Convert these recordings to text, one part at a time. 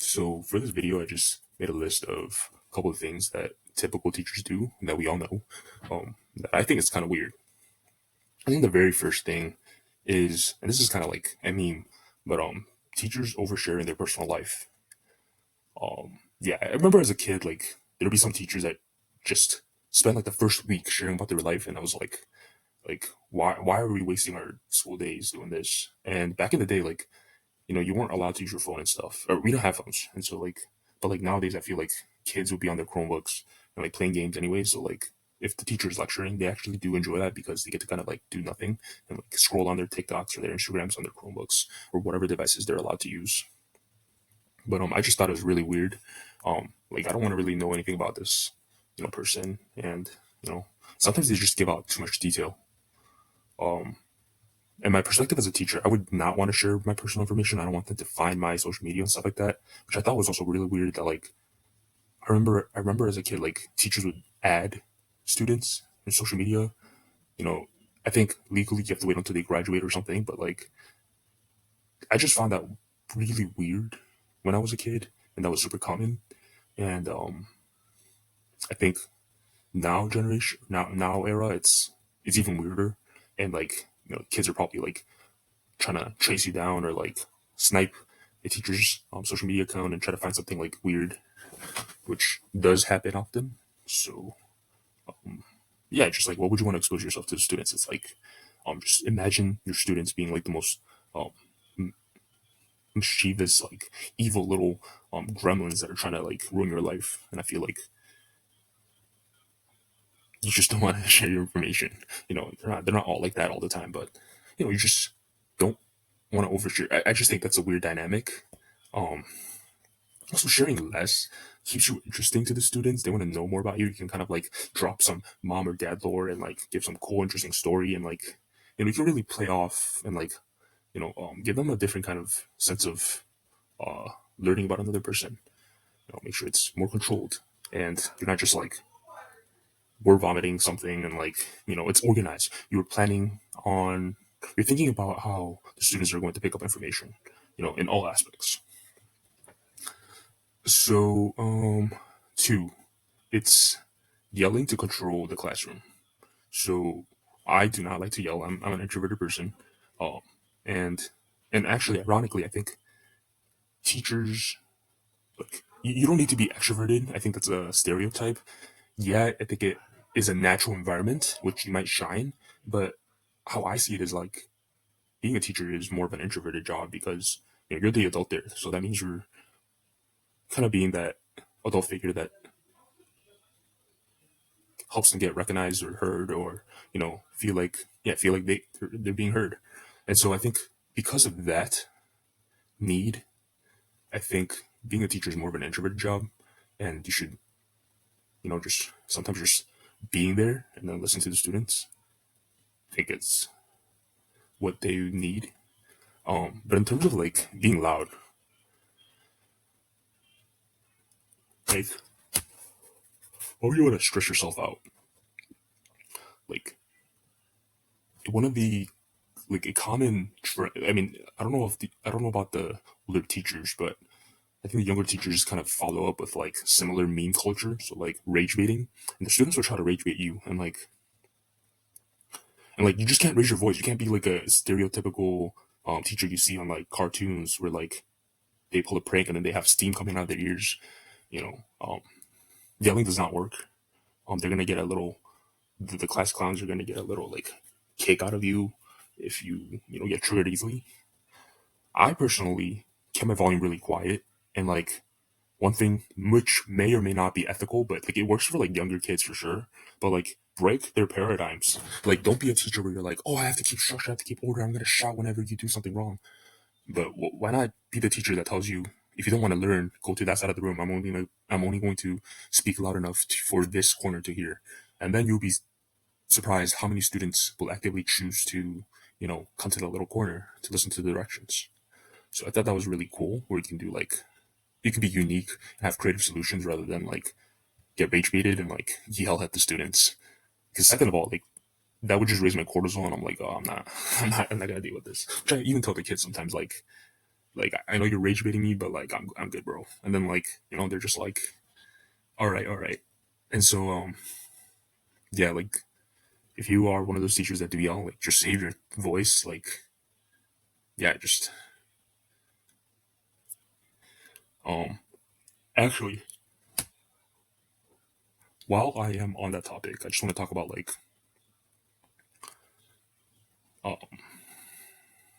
So for this video, I just made a list of a couple of things that typical teachers do that we all know. That I think it's kind of weird. I think the very first thing is, and this is kind of like a meme, but teachers overshare in their personal life. Yeah, I remember as a kid, like there'd be some teachers that just spend like the first week sharing about their life, and I was like why are we wasting our school days doing this? And back in the day, like you weren't allowed to use your phone and stuff. Or we don't have phones, and so but like nowadays, I feel like kids will be on their Chromebooks and like playing games anyway. So like, if the teacher is lecturing, they actually do enjoy that because they get to kind of like do nothing and like scroll on their TikToks or their Instagrams on their Chromebooks or whatever devices they're allowed to use. But I just thought it was really weird. Like I don't want to really know anything about this, person, and sometimes they just give out too much detail. Um, and my perspective as a teacher, I would not want to share my personal information. I don't want them to find my social media and stuff like that, which I thought was also really weird. That like I remember as a kid, like teachers would add students in social media. You know, I think legally you have to wait until they graduate or something, but like I just found that really weird when I was a kid, and that was super common. And I think now era, it's even weirder, and like kids are probably like trying to trace you down or like snipe a teacher's social media account and try to find something like weird, which does happen often. So yeah, just like what would you want to expose yourself to the students? It's like just imagine your students being like the most um mischievous, like evil little gremlins that are trying to like ruin your life. And I feel like you just don't want to share your information. They're not all like that all the time, but you just don't want to overshare. I just think that's a weird dynamic. Um, Also, sharing less keeps you interesting to the students. They want to know more about you. You can kind of like drop some mom or dad lore and like give some cool, interesting story, and like you can really play off and like give them a different kind of sense of uh learning about another person. Make sure it's more controlled, and you're not just like word vomiting something, and like it's organized. You're planning on. You're thinking about how the students are going to pick up information, in all aspects. So, two, it's yelling to control the classroom. So, I do not like to yell. I'm an introverted person. Um, and and actually, ironically, I think teachers like you don't need to be extroverted. I think that's a stereotype. Yeah, I think it is a natural environment which you might shine, but how I see it is like being a teacher is more of an introverted job because you're the adult there. So that means you're kind of being that adult figure that helps them get recognized or heard, or feel like they're being heard. And so I think because of that need, I think being a teacher is more of an introverted job, and you should just sometimes just being there and then listen to the students. I think it's what they need. But in terms of like being loud, like or you want to stress yourself out, like one of the like a common I mean, I don't know about the older teachers, but I think the younger teachers kind of follow up with like similar meme culture, so like rage baiting, and the students will try to rage bait you, and like you just can't raise your voice. You can't be like a stereotypical teacher you see on like cartoons where like they pull a prank and then they have steam coming out of their ears. You know, yelling does not work. They're gonna get a little. The class clowns are gonna get a little like kick out of you if you get triggered easily. I personally kept my volume really quiet, and like one thing which may or may not be ethical, but like it works for like younger kids for sure. But like break their paradigms. Like don't be a teacher where you're like, oh, I have to keep structure, I have to keep order. I'm gonna shout whenever you do something wrong. But why not be the teacher that tells you if you don't want to learn, go to that side of the room. I'm only going to speak loud enough for this corner to hear, and then you'll be surprised how many students will actively choose to come to that little corner to listen to the directions. So I thought that was really cool, where you can do like you can be unique and have creative solutions rather than like get rage baited and like yell at the students. Because second of all, like that would just raise my cortisol, and I'm like, oh, I'm not gonna deal with this. Which I even tell the kids sometimes, like I know you're rage baiting me, but like I'm good, bro. And then like they're just like, all right. And so yeah, like if you are one of those teachers that do yell, like just save your voice, like yeah, just um actually while I am on that topic, I just want to talk about like um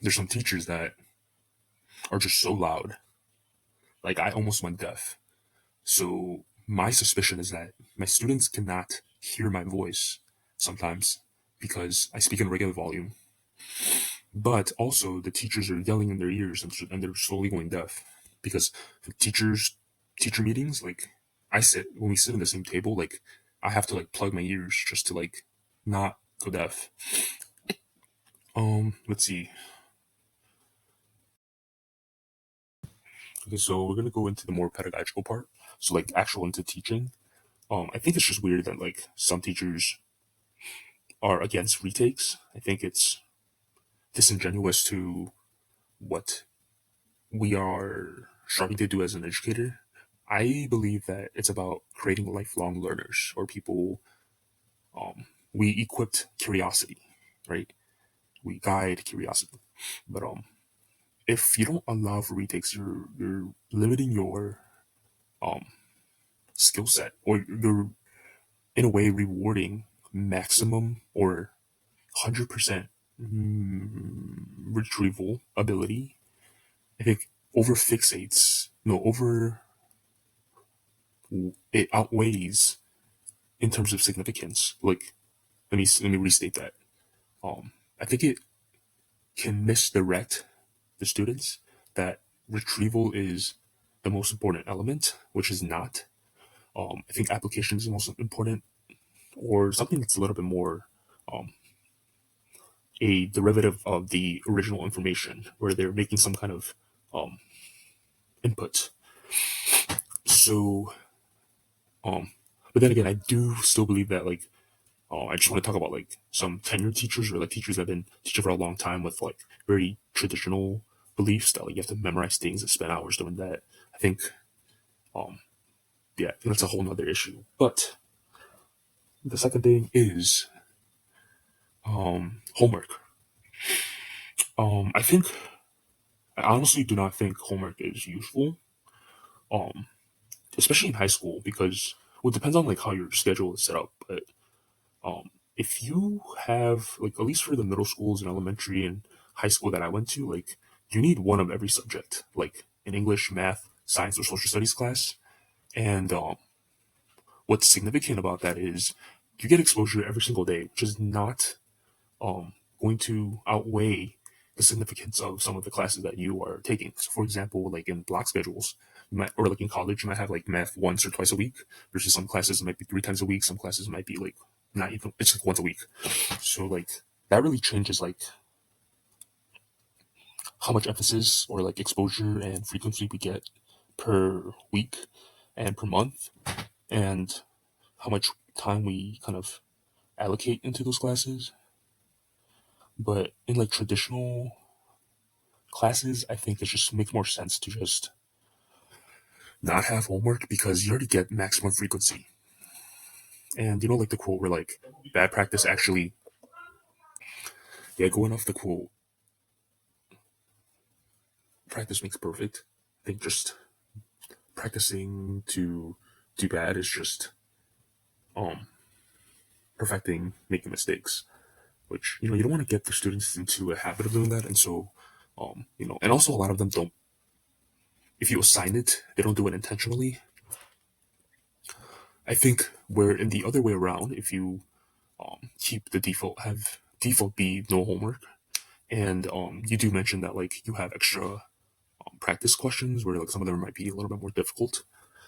there's some teachers that are just so loud. Like I almost went deaf. So my suspicion is that my students cannot hear my voice sometimes because I speak in regular volume. But also the teachers are yelling in their ears and they're slowly going deaf because the teacher meetings, like when we sit in the same table, like I have to like plug my ears just to like not go deaf. Let's see. Okay, so we're gonna go into the more pedagogical part. So like actual into teaching. I think it's just weird that like some teachers are against retakes. I think it's disingenuous to what we are striving to do as an educator. I believe that it's about creating lifelong learners or people. We equipped curiosity, right? We guide curiosity, but if you don't allow for retakes, you're limiting your um skill set, or you're in a way rewarding maximum or 100% retrieval ability. I think over fixates, no, over it outweighs in terms of significance. Like let me restate that. I think it can misdirect the students that retrieval is the most important element, which is not. I think application is the most important, or something that's a little bit more um, a derivative of the original information, where they're making some kind of um, input. So, um, but then again, I do still believe that like I just want to talk about like some tenured teachers or like teachers that have been teaching for a long time with like very traditional beliefs that like you have to memorize things and spend hours doing that. I think um yeah, that's a whole nother issue. But the second thing is homework. I think I honestly do not think homework is useful. Um, especially in high school because well, it depends on like how your schedule is set up. But if you have like at least for the middle schools and elementary and high school that I went to, like you need one of every subject, like in English, math, science, or social studies class. And what's significant about that is you get exposure every single day, which is not going to outweigh the significance of some of the classes that you are taking. So, for example, like in block schedules, or like in college, you might have like math once or twice a week, versus some classes it might be three times a week. Some classes might be like not even, it's like once a week. So like that really changes like how much emphasis or like exposure and frequency we get per week and per month, and how much time we kind of allocate into those classes. But in like traditional classes, I think it just makes more sense to just not have homework because you already get maximum frequency. And like the quote where like bad practice actually, yeah, going off the quote, practice makes perfect. I think just practicing to do bad is just um perfecting making mistakes, which you don't want to get the students into a habit of doing that. And so and also a lot of them don't, if you assign it, they don't do it intentionally. I think where in the other way around, if you keep the default be no homework, and you do mention that like you have extra practice questions where like some of them might be a little bit more difficult.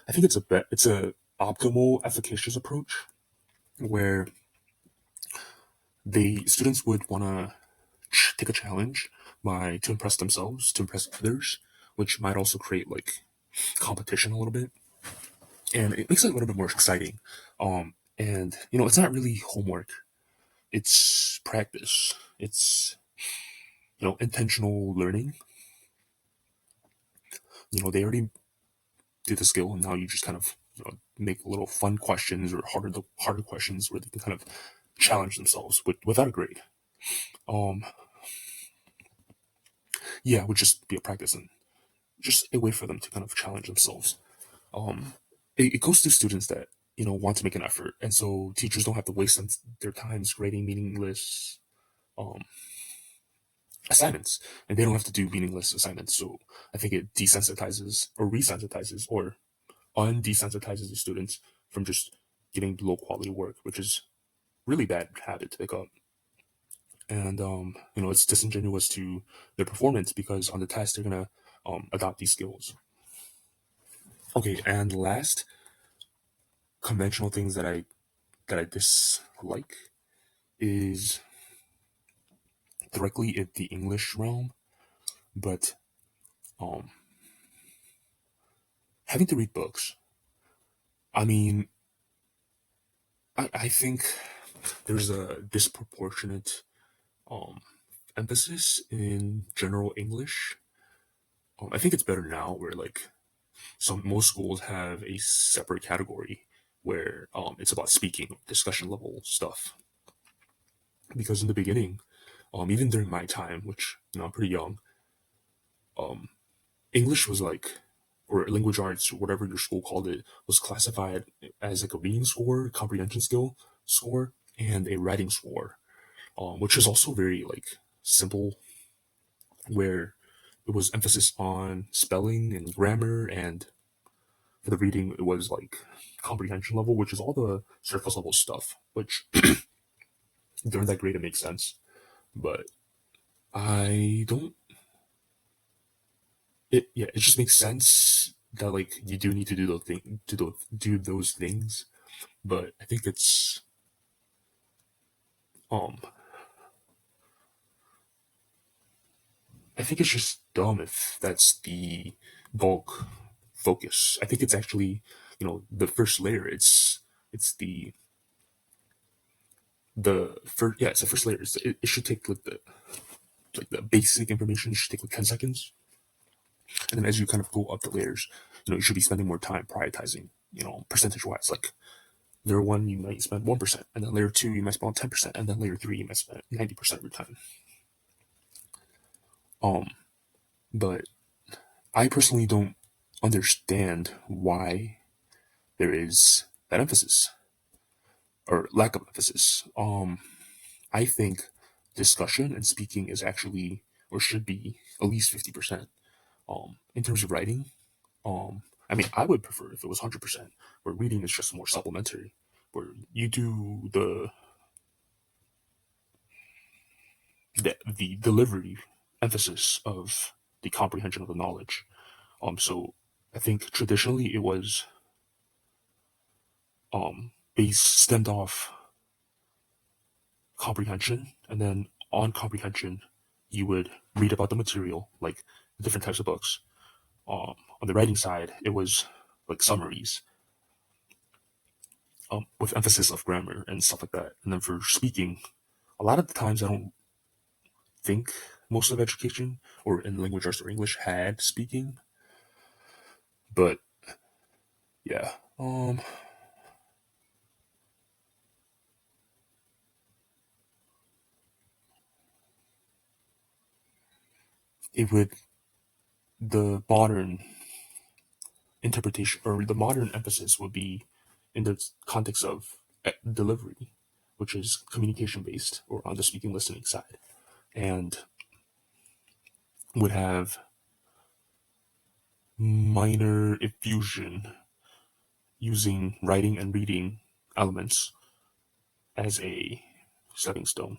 I think it's a optimal efficacious approach where the students would want to take a challenge by to impress themselves, to impress others, which might also create like competition a little bit, and it makes it a little bit more exciting. And it's not really homework; it's practice. It's intentional learning. they already did the skill, and now you just kind of make little fun questions or harder questions where they can kind of challenge themselves without a grade. Um, yeah, it would just be a practice and just a way for them to kind of challenge themselves. Um, it goes to students that want to make an effort, and so teachers don't have to waste their times grading meaningless um, assignments, and they don't have to do meaningless assignments. So I think it desensitizes or resensitizes or undesensitizes the students from just getting low quality work, which is really bad habit to pick up. And it's disingenuous to their performance because on the test they're gonna adopt these skills. Okay, and last conventional things that I dislike is directly in the English realm, but um having to read books. I mean, I think there's a disproportionate um emphasis in general English. I think it's better now where like most schools have a separate category where it's about speaking, discussion level stuff. Because in the beginning, even during my time, which I'm pretty young, um, English was like, or language arts, or whatever your school called it, was classified as like a reading score, comprehension skill score, and a writing score, which is also very like simple, where it was emphasis on spelling and grammar, and for the reading it was like comprehension level, which is all the surface level stuff, which during that grade it makes sense. But I don't. It just makes sense that like you do need to do the thing do those things, but um I think it's just dumb if that's the bulk focus. I think it's actually the first layer. It's the first, yeah, it's the first layer. It should take like the basic information. It should take like 10 seconds, and then as you kind of go up the layers, you should be spending more time prioritizing. Percentage wise, like layer one, you might spend 1%, and then layer two, you might spend 10%, and then layer three, you might spend 90% of your time. Um, but I personally don't understand why there is that emphasis or lack of emphasis. I think discussion and speaking is actually or should be at least 50%. In terms of writing, I mean, I would prefer if it was 100%, where reading is just more supplementary, where you do the delivery emphasis of the comprehension of the knowledge. So I think traditionally it was based stemmed off comprehension, and then on comprehension, you would read about the material, like the different types of books. On the writing side, it was like summaries, with emphasis of grammar and stuff like that. And then for speaking, a lot of the times I don't think most of education or in language arts or English had speaking, but yeah, it would the modern interpretation or the modern emphasis would be in the context of delivery, which is communication based or on the speaking listening side, and would have minor infusion using writing and reading elements as a stepping stone